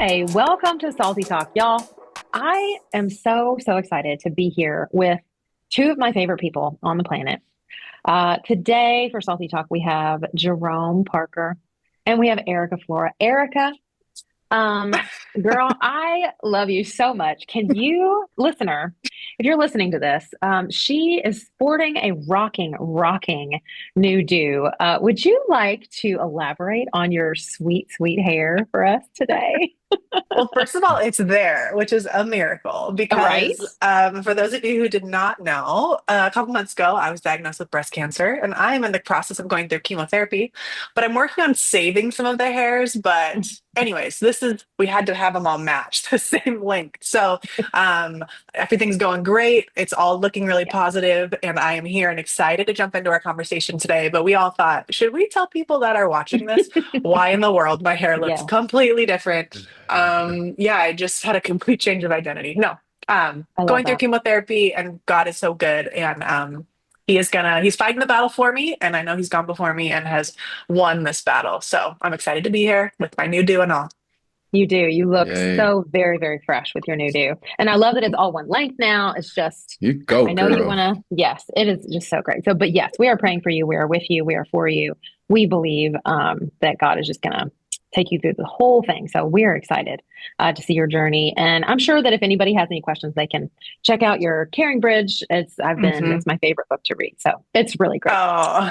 Hi, welcome to Salty Talk, y'all. I am so excited to be here with two of my favorite people on the planet. Today for Salty Talk, we have Jerome Parker and we have Erica Flora. Erica, um, girl, I love you so much. Can you, listener, if you're listening to this, she is sporting a rocking new do. Would you like to elaborate on your sweet hair for us today? Well, first of all, it's there, which is a miracle Right? because for those of you who did not know, a couple months ago, I was diagnosed with breast cancer and I am in the process of going through chemotherapy, but I'm working on saving some of the hairs. But, anyways, we had to have them all matched the same length. So, um, everything's going great. It's all looking really positive, and I am here and excited to jump into our conversation today. But we all thought, should we tell people that are watching this why in the world my hair looks Yeah, completely different? Yeah, I just had a complete change of identity. No, I love going through that. chemotherapy, and God is so good. And he's fighting the battle for me. And I know he's gone before me and has won this battle. So I'm excited to be here with my new do and all. You do. You look Yay. so very fresh with your new do. And I love that it's all one length now. It's just, You go, I know you girl. want to, yes, it is just so great. So, but yes, we are praying for you. We are with you. We are for you. We believe that God is just going to take you through the whole thing. So we're excited to see your journey. And I'm sure that if anybody has any questions, they can check out your Caring Bridge. Hmm. It's my favorite book to read. So it's really great. Oh,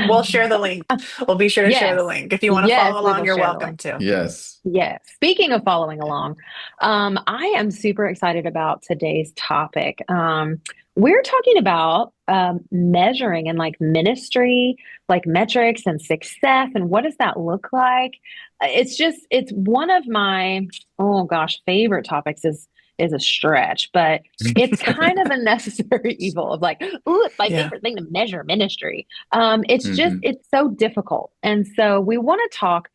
we'll share the link. We'll be sure to share the Yes. link. If you want to Yes, follow we along, will you're share the welcome link. to. Yes. Yes. Speaking of following along, I am super excited about today's topic. We're talking about measuring and like ministry, like metrics and success, and what does that look like? It's one of my, oh gosh, favorite topics is a stretch, but it's kind of a necessary evil of like, ooh, it's my Yeah. favorite thing to measure ministry. Hmm. It's so difficult. And so we want to talk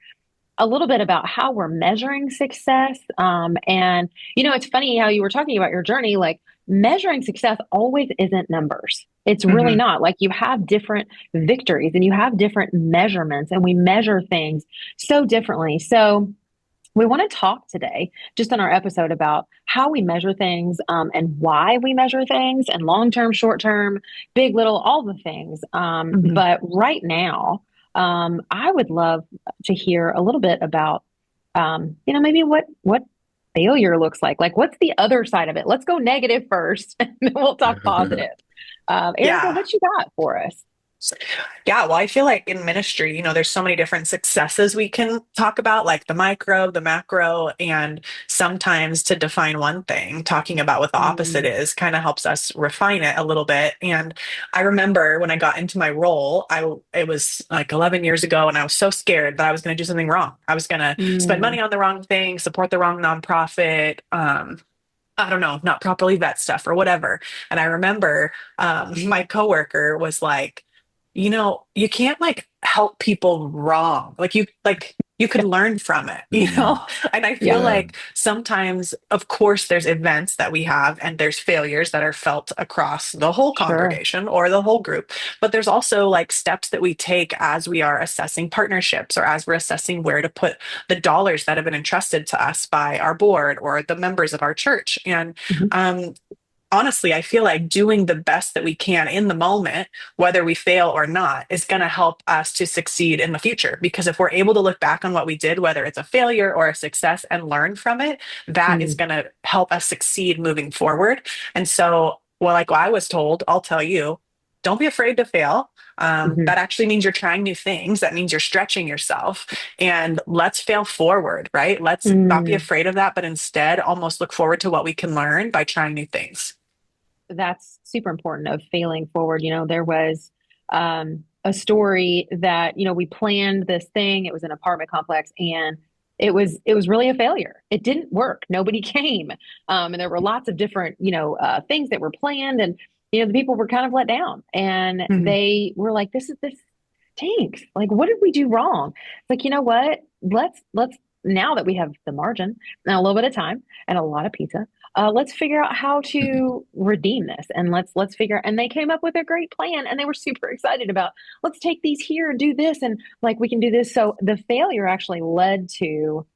a little bit about how we're measuring success. And, it's funny how you were talking about your journey, like measuring success always isn't numbers. It's really Hmm. not. Like you have different victories and you have different measurements, and we measure things so differently. So, we want to talk today, just in our episode, about how we measure things and why we measure things, and long term, short term, big, little, all the things. Hmm. But right now, I would love to hear a little bit about, maybe what failure looks like. Like, what's the other side of it? Let's go negative first, and then we'll talk positive. Erica, Yeah. what you got for us? Yeah, well, I feel like in ministry, there's so many different successes we can talk about, like the micro, the macro, and sometimes to define one thing, talking about what the opposite Mm, is kind of helps us refine it a little bit. And I remember when I got into my role, it was like 11 years ago, and I was so scared that I was going to do something wrong. I was going to spend mm, money on the wrong thing, support the wrong nonprofit. I don't know, not properly vet stuff or whatever. And I remember my coworker was like, you can't like help people wrong. Like you could learn from it, Mm. And I feel yeah, Yeah. like sometimes, of course, there's events that we have and there's failures that are felt across the whole sure. congregation or the whole group. But there's also like steps that we take as we are assessing partnerships or as we're assessing where to put the dollars that have been entrusted to us by our board or the members of our church. And Mhm. um, honestly, I feel like doing the best that we can in the moment, whether we fail or not, is going to help us to succeed in the future. Because if we're able to look back on what we did, whether it's a failure or a success, and learn from it, that is Mm, going to help us succeed moving forward. And so, well, like I was told, I'll tell you, don't be afraid to fail. mhm. That actually means you're trying new things. That means you're stretching yourself. And let's fail forward, right? Let's not be Mm, afraid of that, but instead almost look forward to what we can learn by trying new things. that's super important of failing forward. There was a story that, we planned this thing. It was an apartment complex, and it was really a failure. It didn't work. Nobody came. And there were lots of different, things that were planned, and, the people were kind of let down, and Mhm. they were like, this stinks. Like, what did we do wrong? It's like, you know what? Let's now that we have the margin and a little bit of time and a lot of pizza, let's figure out how to redeem this, and let's figure. And they came up with a great plan, and they were super excited about, let's take these here and do this, and like we can do this. So the failure actually led to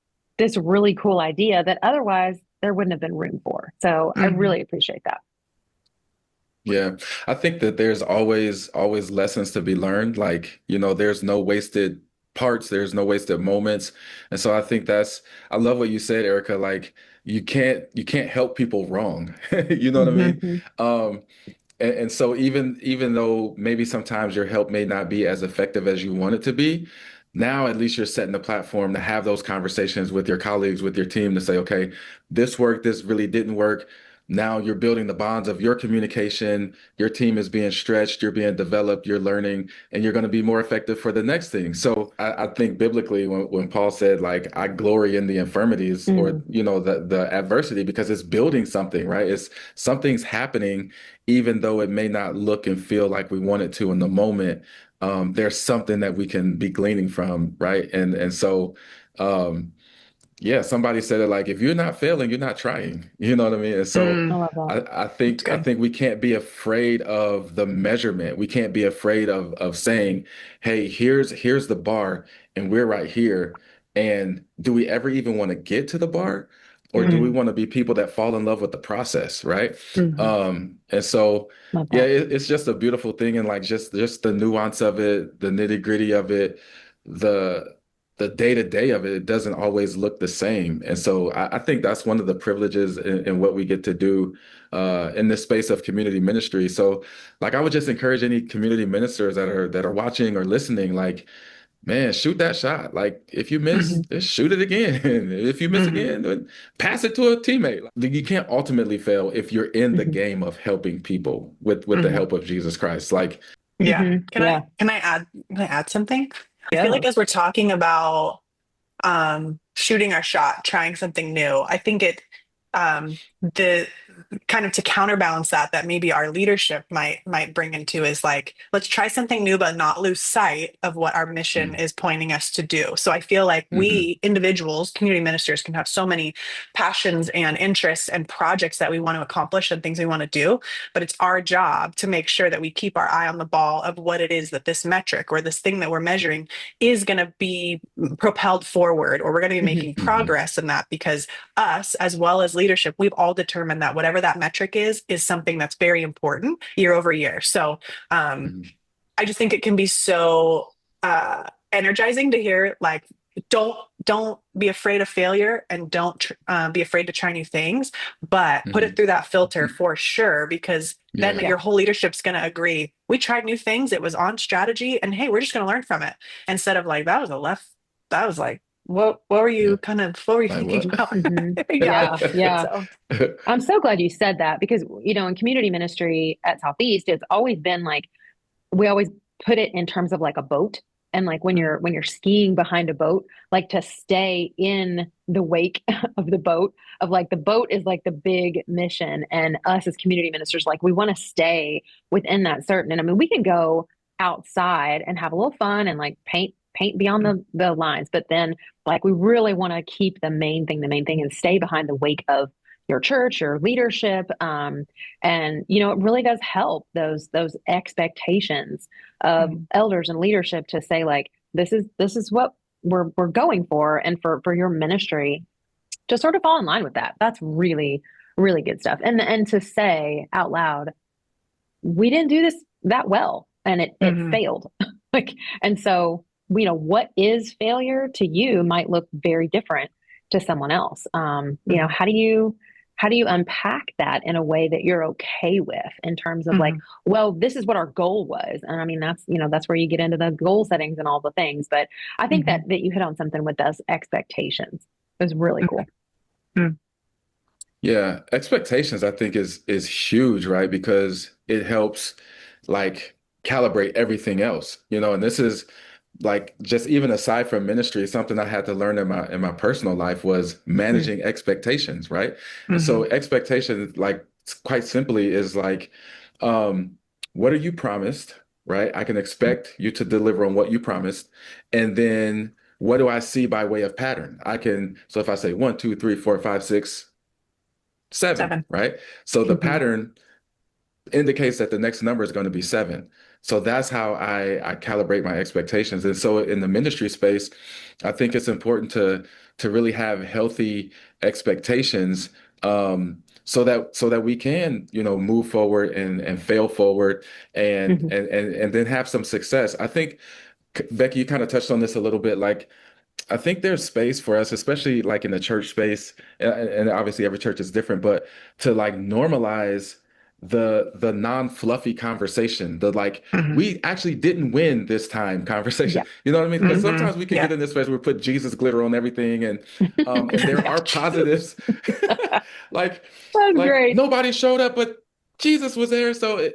this really cool idea that otherwise there wouldn't have been room for. So I Mhm. really appreciate that. Yeah, I think that there's always lessons to be learned. Like, there's no wasted parts, there's no wasted moments. And so I think I love what you said, Erica. Like you can't help people wrong. You know what I Mhm. mean? Mhm. Um, and so even though maybe sometimes your help may not be as effective as you want it to be, now at least you're setting the platform to have those conversations with your colleagues, with your team to say, okay, this worked, this really didn't work. Now you're building the bonds of your communication. Your team is being stretched, you're being developed, you're learning, and you're going to be more effective for the next thing. So I think biblically, when Paul said, like, I glory in the infirmities or, Mm. the adversity because it's building something, right? It's something's happening even though it may not look and feel like we want it to in the moment. There's something that we can be gleaning from, right? And so, um, yeah, somebody said it like, if you're not failing, you're not trying. You know what I mean? And so, I Mm. love that. I That's think I good. think we can't be afraid of the measurement. We can't be afraid of saying, "Hey, here's the bar, and we're right here." And do we ever even want to get to the bar, or do we Mm. want to be people that fall in love with the process, right? Mhm. And so, Love yeah, that. it's just a beautiful thing, and like just the nuance of it, the nitty-gritty of it, the the day-to-day of it, it doesn't always look the same. And so I think that's one of the privileges in what we get to do in this space of community ministry. So like I would just encourage any community ministers that are watching or listening, like, man, shoot that shot. Like if you miss, Mhm. just shoot it again. If you miss Mhm. again, then pass it to a teammate. Like, you can't ultimately fail if you're in the Mhm. game of helping people with the Mhm. help of Jesus Christ. Like, Yeah. Mhm. Can Yeah. I add something? I feel Yeah. like as we're talking about shooting our shot, trying something new, I think the kind of to counterbalance that maybe our leadership might bring into is like, let's try something new but not lose sight of what our mission mm, is pointing us to do. So I feel like mhm, we individuals, community ministers, can have so many passions and interests and projects that we want to accomplish and things we want to do, but it's our job to make sure that we keep our eye on the ball of what it is that this metric or this thing that we're measuring is going to be propelled forward, or we're going to be Mhm. making mhm, progress in that, because us as well as leadership, we've all determined that whatever that metric is something that's very important year over year. So um, mhm, I just think it can be so energizing to hear, like, don't be afraid of failure, and don't be afraid to try new things, but put it mhm. through that filter for sure, because then Yeah. Yeah. your whole leadership's going to agree, we tried new things, it was on strategy, and hey, we're just going to learn from it, instead of like, that was like, Yeah. what were you Like thinking what? about? Mhm. Yeah. Yeah. Yeah. So I'm so glad you said that because, in community ministry at Southeast, it's always been like we always put it in terms of like a boat. And like mm, when you're skiing behind a boat, like to stay in the wake of the boat, of like the boat is like the big mission. And us as community ministers, like we want to stay within that certain. And I mean, we can go outside and have a little fun and like paint beyond mm, the lines, but then like we really want to keep the main thing and stay behind the wake of your church, your leadership. And it really does help those expectations of mm, elders and leadership to say like this is what we're going for, and for your ministry to sort of fall in line with that. That's really really good stuff. And to say out loud, we didn't do this that well, and it mhm, failed. Like, and so what is failure to you might look very different to someone else. mhm, How do you unpack that in a way that you're okay with, in terms of like, mhm, well, this is what our goal was. And I mean, that's where you get into the goal settings and all the things. But I think that mhm, that you hit on something with those expectations. It was really mhm, cool. mhm, Yeah, expectations I think is huge, right? Because it helps like calibrate everything else, and this is like just even aside from ministry, something I had to learn in my personal life was mhm, managing expectations, right? And so mhm, expectations, like quite simply, is like, um, what are you promised, right? I can expect you to deliver on what you promised, and then what do I see by way of pattern? So if I say 1, 2, 3, 4, 5, 6, 7, 7. right? So the Mhm. pattern indicates that the next number is going to be 7. So that's how I calibrate my expectations. And so in the ministry space, I think it's important to really have healthy expectations, so that we can, move forward and fail forward Mhm. and then have some success. I think, Becky, you kind of touched on this a little bit. Like, I think there's space for us, especially like in the church space, and obviously every church is different, but to like normalize the non-fluffy conversation, the like, Hmm. we actually didn't win this time conversation. Yeah. You know what I mean? Because Hmm. sometimes we can Yeah. get in this space where we put Jesus glitter on everything, and there Yeah. are positives, like That's great. nobody showed up, but Jesus was there, so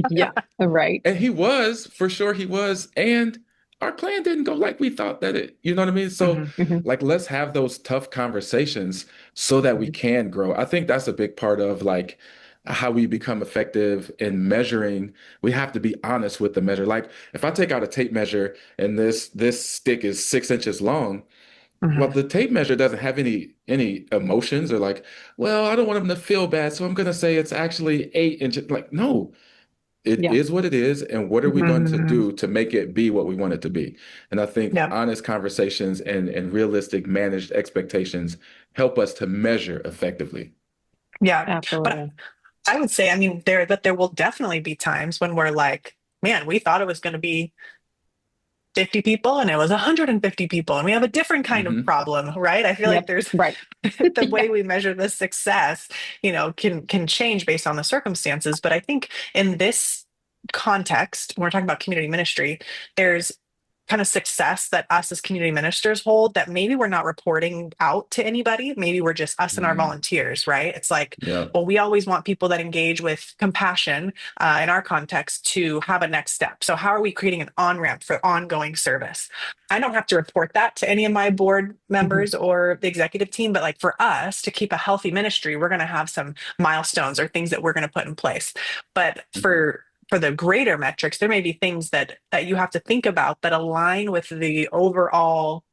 Yeah. Right. and he was, for sure he was. And our plan didn't go like we thought that it, you know what I mean? So Hmm. Mhm. like, let's have those tough conversations so that we Mhm. can grow. I think that's a big part of like how we become effective in measuring. We have to be honest with the measure. Like, if I take out a tape measure and this stick is 6 inches long, well, Hmm. the tape measure doesn't have any emotions or like, well, I don't want them to feel bad, so I'm gonna say it's actually 8 inches. Like, no, it Yeah. is what it is, and what are we going to Hmm. do to make it be what we want it to be? And I think Yeah. honest conversations and realistic managed expectations help us to measure effectively. Yeah. But Absolutely. I would say, I mean, there will definitely be times when we're like, man, we thought it was going to be 50 people and it was 150 people and we have a different kind of Hmm. problem, right? I feel like Yep. there's Right. the Yeah. way we measure the success, can change based on the circumstances. But I think in this context, when we're talking about community ministry, there's kind of success that us as community ministers hold that maybe we're not reporting out to anybody. Maybe we're just us and our Mm, volunteers, right? It's like, yeah. well, we always want people that engage with compassion in our context to have a next step. So, how are we creating an on ramp for ongoing service? I don't have to report that to any of my board Mhm. members or the executive team, but like for us to keep a healthy ministry, we're going to have some milestones or things that we're going to put in place. But Hmm. for the greater metrics, there may be things that you have to think about that align with the overall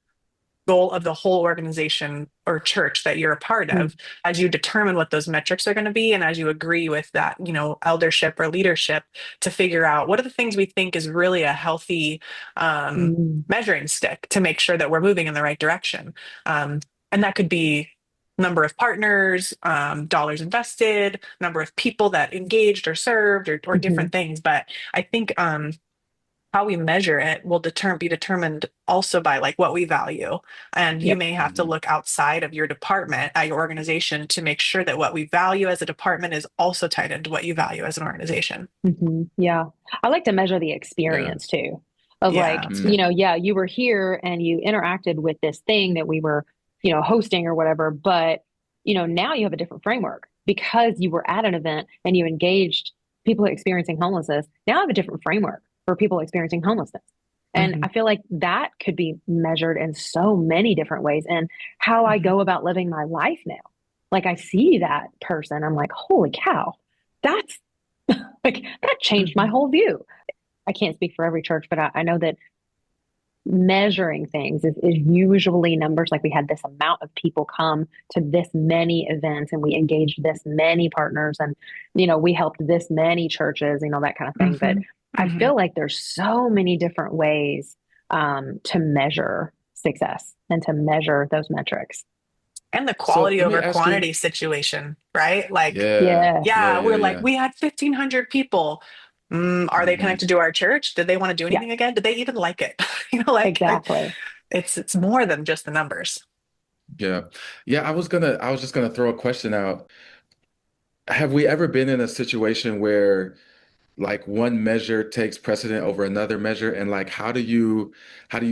goal of the whole organization or church that you're a part Mm. of as you determine what those metrics are going to be and as you agree with that eldership or leadership to figure out what are the things we think is really a healthy Mm. measuring stick to make sure that we're moving in the right direction. And that could be number of partners, dollars invested, number of people that engaged or served, or Mhm. different things. But I think how we measure it will be determined also by like what we value. And you Yep. may have to Hmm. look outside of your department at your organization to make sure that what we value as a department is also tied into what you value as an organization. Yeah. I like to measure the Yeah. experience too, of Yeah, like, that's good. Mm, yeah, you were here and you interacted with this thing that we were, hosting or whatever, but, now you have a different framework because you were at an event and you engaged people experiencing homelessness. Now I have a different framework for people experiencing homelessness. And Hmm. I feel like that could be measured in so many different ways and how I Hmm. go about living my life now. Like I see that person, I'm like, holy cow, that's like that changed my Hmm. whole view. I can't speak for every church, but I know that measuring things is usually numbers. Like we had this amount of people come to this many events and we engaged this many partners and, we helped this many churches, that kind of thing. But Hmm. I Hmm. feel like there's so many different ways to measure success and to measure those metrics. And the so quality let me over ask you. quantity situation, right? Like, Yeah, Yeah. yeah, yeah, yeah, we're like, yeah. we had 1,500 people. Are they Hmm. connected to our church? Did they want to do Yeah, anything again? Did they even like it? exactly. It's more than just the numbers. Yeah. Yeah, I was just gonna throw a question out. Have we ever been in a situation where like one measure takes precedent over another measure, and like how do you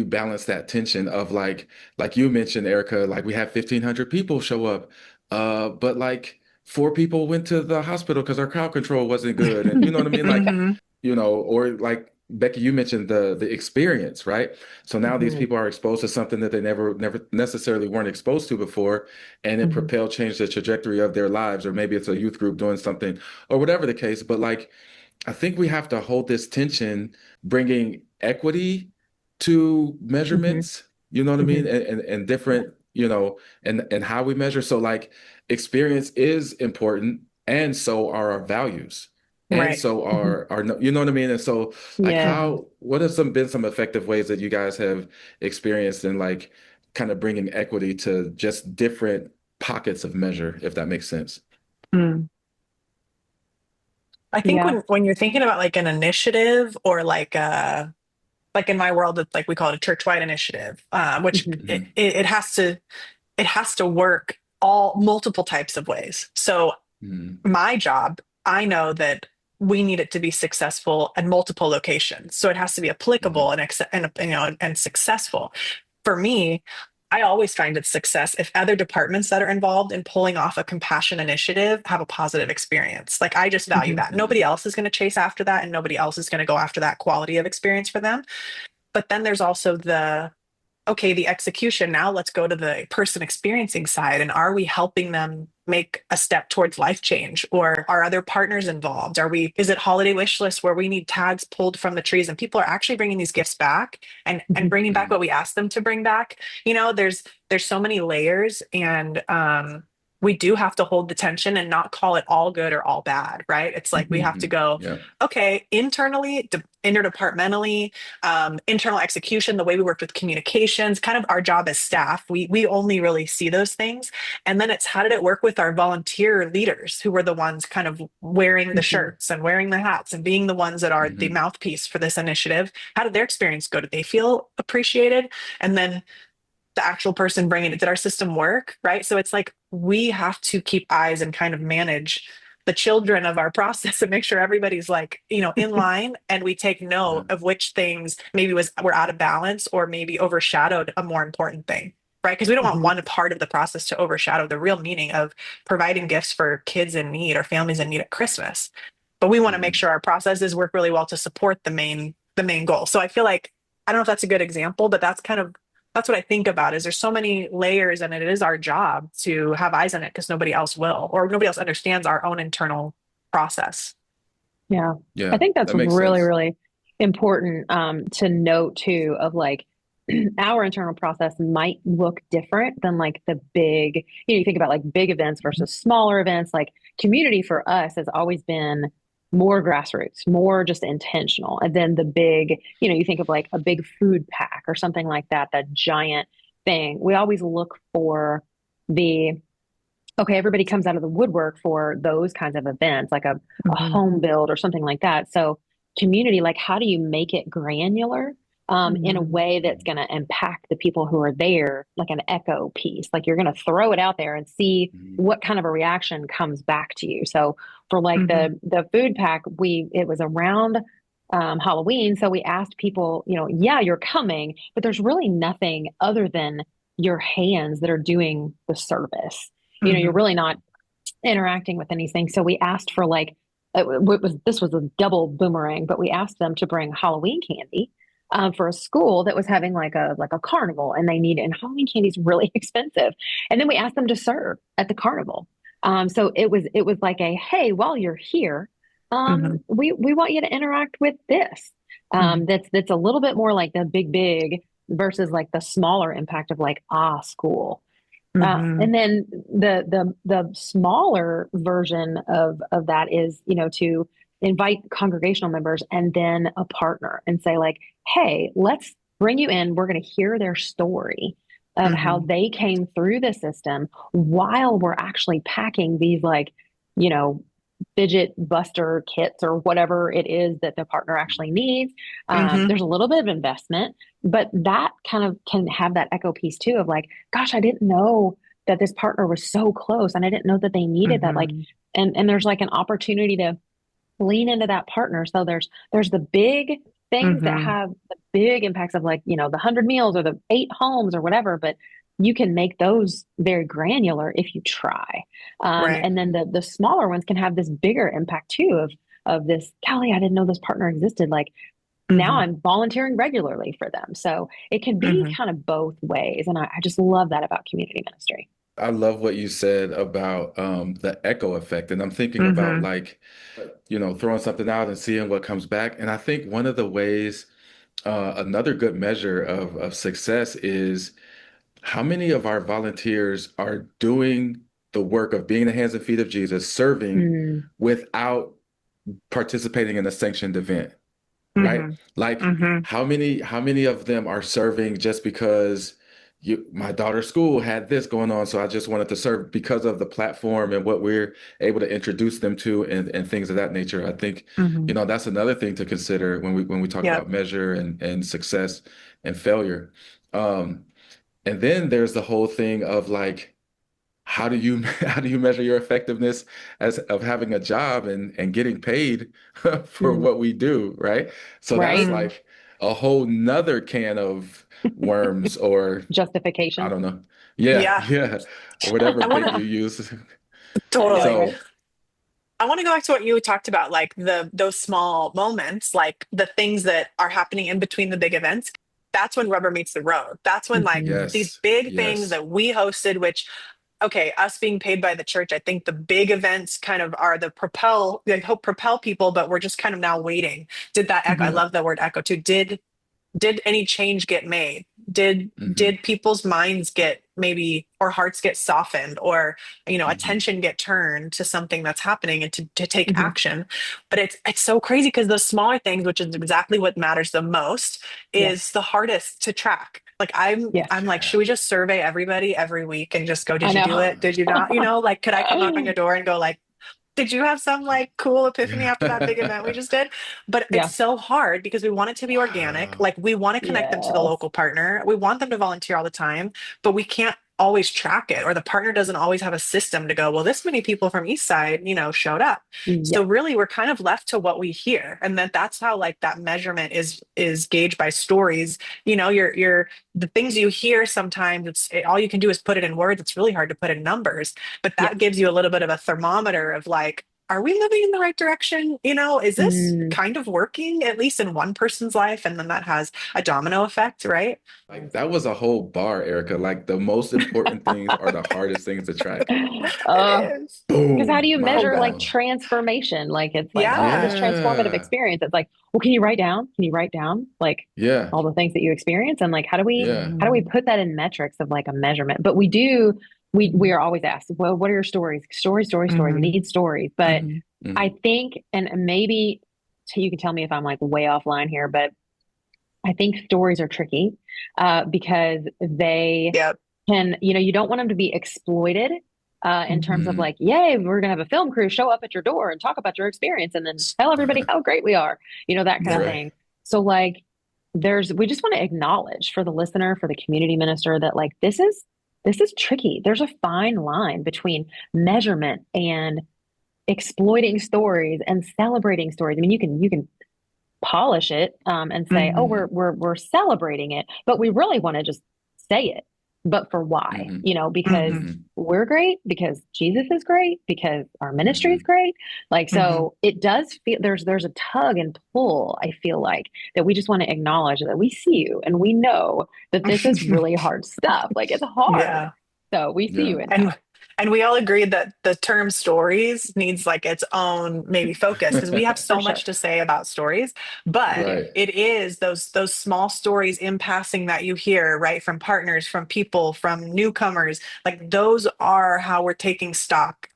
balance that tension of like you mentioned, Erica, like we had 1,500 people show up, but like four people went to the hospital because our crowd control wasn't good, and you know what I mean, like, Hmm. or like Becky, you mentioned the experience, right? So now these Hmm. people are exposed to something that they never necessarily weren't exposed to before, and it Hmm. propel changed the trajectory of their lives, or maybe it's a youth group doing something, or whatever the case. But like, I think we have to hold this tension, bringing equity to Hmm. measurements, you know what I Hmm. mean? And Yeah. different, and how we measure. So like, experience is important, and so are our values. And Right. so Hmm. are, you know what I mean? And so like, Yeah. Hmm. what have been some effective ways that you guys have experienced in like kind of bringing equity to just different pockets of measure, if that makes sense. Mm. I think Yeah. when you're thinking about like an initiative or like in my world, it's like we call it a church-wide initiative, which Mhm. Mhm. it has to work all multiple types of ways. So Mhm. my job, I know that we need it to be successful at multiple locations. So it has to be applicable Mhm. and successful. For me, I always find it success if other departments that are involved in pulling off a compassion initiative have a positive experience. Like I just value Mhm. that. Nobody else is going to chase after that and nobody else is going to go after that quality of experience for them. But then there's also the okay, the execution. Now let's go to the person experiencing side. And are we helping them make a step towards life change? Or are other partners involved? Is it holiday wish lists where we need tags pulled from the trees and people are actually bringing these gifts back and Mhm. bringing back Mhm. what we asked them to bring back? There's so many layers and, we do have to hold the tension and not call it all good or all bad, right? It's like we Mhm. have to Mhm. go, Yeah. okay, internally, interdepartmentally, internal execution, the way we worked with communications, kind of our job as staff. We only really see those things. And then it's how did it work with our volunteer leaders who were the ones kind of wearing the Mhm. shirts and wearing the hats and being the ones that are the Mhm. mouthpiece for this initiative? How did their experience go? Did they feel appreciated? And then the actual person bringing it, did our system work? Right. So it's like we have to keep eyes and kind of manage the children of our process and make sure everybody's like, in line and we take Yeah. note of which things maybe were out of balance or maybe overshadowed a more important thing. Right. Because we don't want Mhm. one part of the process to overshadow the real meaning of providing gifts for kids in need or families in need at Christmas. But we want to make Mhm. sure our processes work really well to support the main goal. So I feel like I don't know if that's a good example, but that's what I think about is there's so many layers and it is our job to have eyes on it because nobody else will, or nobody else understands our own internal process. Yeah. I Yeah. think that's That makes really, sense. really important to note too, of like our internal process might look different than like the big, you think about like big events versus smaller events. Like community for us has always been more grassroots, more just intentional. And then the big, you think of like a big food pack or something like that, that giant thing. We always look for the okay, everybody comes out of the woodwork for those kinds of events, like a Mhm. home build or something like that. So, community, like, how do you make it granular in a Mhm. way that's going to impact the people who are there, like an echo piece? Like, you're going to throw it out there and see Mhm. what kind of a reaction comes back to you. So, for like Mhm. the food pack, it was around Halloween, so we asked people, yeah, you're coming, but there's really nothing other than your hands that are doing the service. You're Mhm. really not interacting with anything. So we asked for like this was a double boomerang, but we asked them to bring Halloween candy for a school that was having like a carnival, and they needed and Halloween candy is really expensive. And then we asked them to serve at the carnival. So it was like a hey, while you're here, Mhm. we want you to interact with this. Mhm. That's a little bit more like the big versus like the smaller impact of like school. Mhm. And then the smaller version of that is, to invite congregational members and then a partner and say like, hey, let's bring you in. We're going to hear their story of how Mhm. they came through the system while we're actually packing these like, you know, fidget buster kits or whatever it is that the partner actually needs. Mhm. There's a little bit of investment, but that kind of can have that echo piece too of like, gosh, I didn't know that this partner was so close and I didn't know that they needed that. Like, Mhm. and there's like an opportunity to lean into that partner. So there's the big things that Mhm. have the big impacts of like, the 100 meals or the 8 homes or whatever, but you can make those very granular if you try. Right. And then the smaller ones can have this bigger impact too of this, golly, I didn't know this partner existed. Like now Mhm. I'm volunteering regularly for them. So it can be Mhm. kind of both ways. And I just love that about community ministry. I love what you said about the echo effect. And I'm thinking about Mhm. like, throwing something out and seeing what comes back. And I think one of the ways, another good measure of success is how many of our volunteers are doing the work of being the hands and feet of Jesus, serving Mm, without participating in a sanctioned event, right? Mhm. Like Mhm. how many of them are serving just because my daughter's school had this going on, so I just wanted to serve because of the platform and what we're able to introduce them to and things of that nature. I think, Hmm. that's another thing to consider when we talk Yep. about measure and success and failure. Um, and then there's the whole thing of like, how do you how do you measure your effectiveness as of having a job and getting paid for Mm, what we do, right? So that's right? Mm. like a whole nother can of worms, or I Justification. don't know. Yeah, Yeah. yeah, or whatever I want bit you to use. I know, totally. right? So I want to go back to what you talked about, like those small moments, like the things that are happening in between the big events. That's when rubber meets the road. That's when like Hmm. these yes, big things yes. that we hosted, which okay, us being paid by the church, I think the big events kind of are the propel, they help propel people, but we're just kind of now waiting. Did that echo? I Hmm. Yeah. love the word echo too. Did any change get made? Hmm. Did people's minds get maybe or hearts get softened, or Hmm. attention get turned to something that's happening and to take Hmm. action? But it's so crazy because those smaller things, which is exactly what matters the most, Yes. is the hardest to track. Like I'm Yes. like, Yeah. should we just survey everybody every week and just go, I did you do know. it, did you not, like could I come knock on your door and go like, did you have some like cool epiphany after that big event we just did? But it's Yeah. so hard because we want it to be organic. Wow. Like we want to connect them to the Yes. local partner. We want them to volunteer all the time, but we can't always track it, or the partner doesn't always have a system to go, well, this many people from East Side, showed up. So Yes. really we're kind of left to what we hear. And that's how like that measurement is gauged by stories. You're the things you hear sometimes all you can do is put it in words. It's really hard to put in numbers, but that Yes. gives you a little bit of a thermometer of like, are we moving in the right direction? Is this Mm. kind of working at least in one person's life? And then that has a domino effect, right? Like that was a whole bar, Erica. Like the most important things are the hardest things to track. It Uh, is. because how do Boom, you mind measure like blown. transformation? Like it's like, oh, this Yeah. transformative Yeah, experience. It's like, well, can you write down? Can you write down like yeah, all the things that you experience? And like yeah. how do we Mhm. put that in metrics of like a measurement? But we are always asked, well, what are your stories? Story, story, story. We Mhm. need stories. But Mhm. I Hmm. think, and maybe you can tell me if I'm like way offline here, but I think stories are tricky because they Yep. can, you don't want them to be exploited in terms of Mhm. Hmm. like, yay, we're going to have a film crew show up at your door and talk about your experience and then tell everybody how great we are, that kind of Yeah. Right. thing. So, like, we just want to acknowledge for the listener, for the community minister that like, this is tricky. There's a fine line between measurement and exploiting stories and celebrating stories. I mean, you can polish it and say, oh, Mhm. we're celebrating it, but we really want to just say it. But for why? Hmm. Because Mhm. Hmm. we're great, because Jesus is great, because our ministry is Hmm. great. Like Mhm. so, it does feel there's a tug and pull. I feel like that we just want to acknowledge that we see you and we know that this is really hard stuff. Like it's hard. Yeah. So we see Yeah. you in that. And we all agreed that the term stories needs like its own maybe focus because we have For so much sure. to say about stories, but We do. Right. it is those small stories in passing that you hear, right, from partners, from people, from newcomers. Like those are how we're taking stock.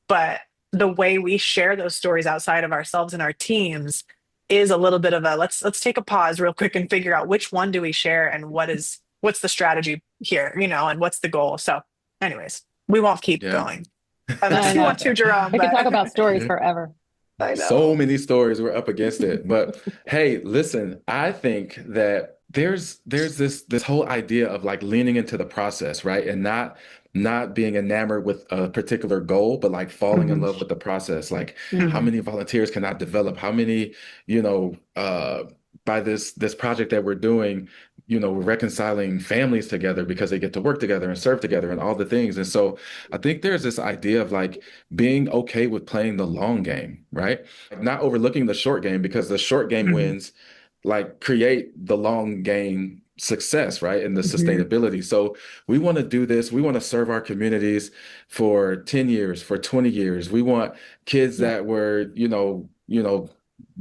But the way we share those stories outside of ourselves and our teams is a little bit of a let's take a pause real quick and figure out which one do we share and what's the strategy here, and what's the goal. So anyways, we won't keep Yeah. going unless I you know. want to, Jerome, I could talk but about stories Yeah. forever. I So know. many stories we're up against it. But hey, listen, I think that there's this whole idea of like leaning into the process, right? And not being enamored with a particular goal, but like falling in Mhm. love with the process. Like how Mhm. Mhm. many volunteers can I develop? How many, by this project that we're doing, we're reconciling families together because they get to work together and serve together and all the things. And so I think there's this idea of like being okay with playing the long game, right? Like not overlooking the short game because the short game Mhm. wins like create the long game success, right? And the Mhm. sustainability. So we want to do this. We want to serve our communities for 10 years, for 20 years. We want kids Yeah. that were,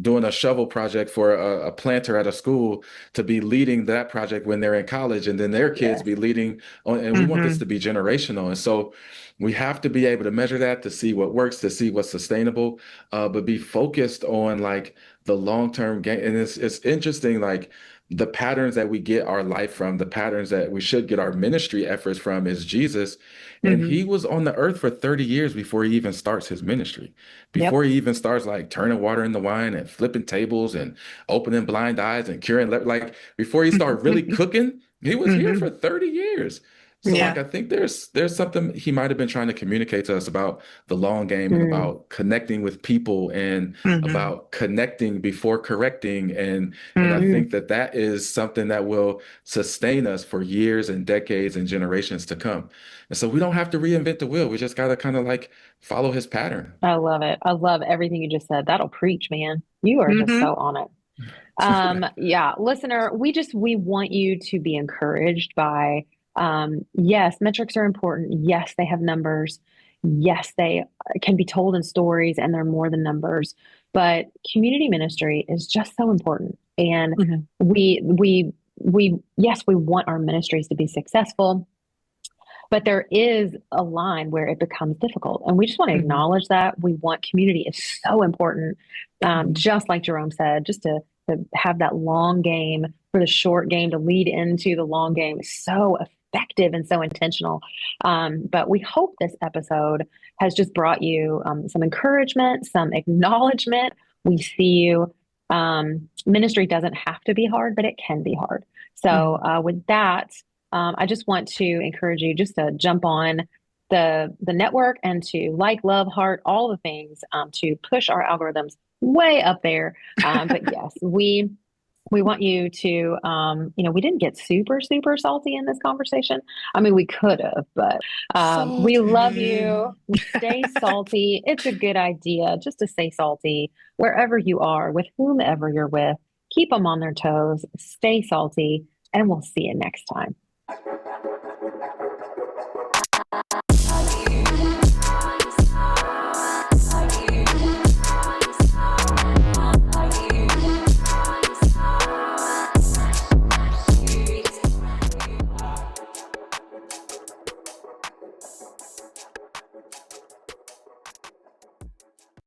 doing a shovel project for a planter at a school to be leading that project when they're in college and then their kids Yes. be leading on, and we want this Mhm. to be generational. And so we have to be able to measure that to see what works, to see what's sustainable, but be focused on like the long-term gain. And it's interesting, like the patterns that we get our life from, the patterns that we should get our ministry efforts from is Jesus. And Hmm. he was on the earth for 30 years before he even starts his ministry, Yep. before he even starts like turning water into wine and flipping tables and opening blind eyes and curing, like before he started really cooking, he was here for Hmm. 30 years. So like Yeah. I think there's something he might have been trying to communicate to us about the long game and Mm, about connecting with people and Hmm. about connecting before correcting, and I Hmm. mm. think that that is something that will sustain us for years and decades and generations to come. And so we don't have to reinvent the wheel. We just got to kind of like follow his pattern. I love it. I love everything you just said. That'll preach, man. You are just Hmm. so on it. Yeah, listener, we want you to be encouraged by, yes, metrics are important. Yes, they have numbers. Yes, they can be told in stories and they're more than numbers. But community ministry is just so important. And Hmm. yes, we want our ministries to be successful, but there is a line where it becomes difficult. And we just want to Hmm. acknowledge that. We want community is so important. Just like Jerome said, just to have that long game for the short game to lead into the long game is so effective and so intentional. But we hope this episode has just brought you some encouragement, some acknowledgement. We see you. Ministry doesn't have to be hard, but it can be hard. So, Hmm. with that, I just want to encourage you just to jump on the network and to like, love, heart, all the things to push our algorithms way up there. But yes, we want you to we didn't get super salty in this conversation. I mean, we could have, but we love Salty. you. Stay salty. It's a good idea just to stay salty wherever you are, with whomever you're with. Keep them on their toes. Stay salty, and we'll see you next time.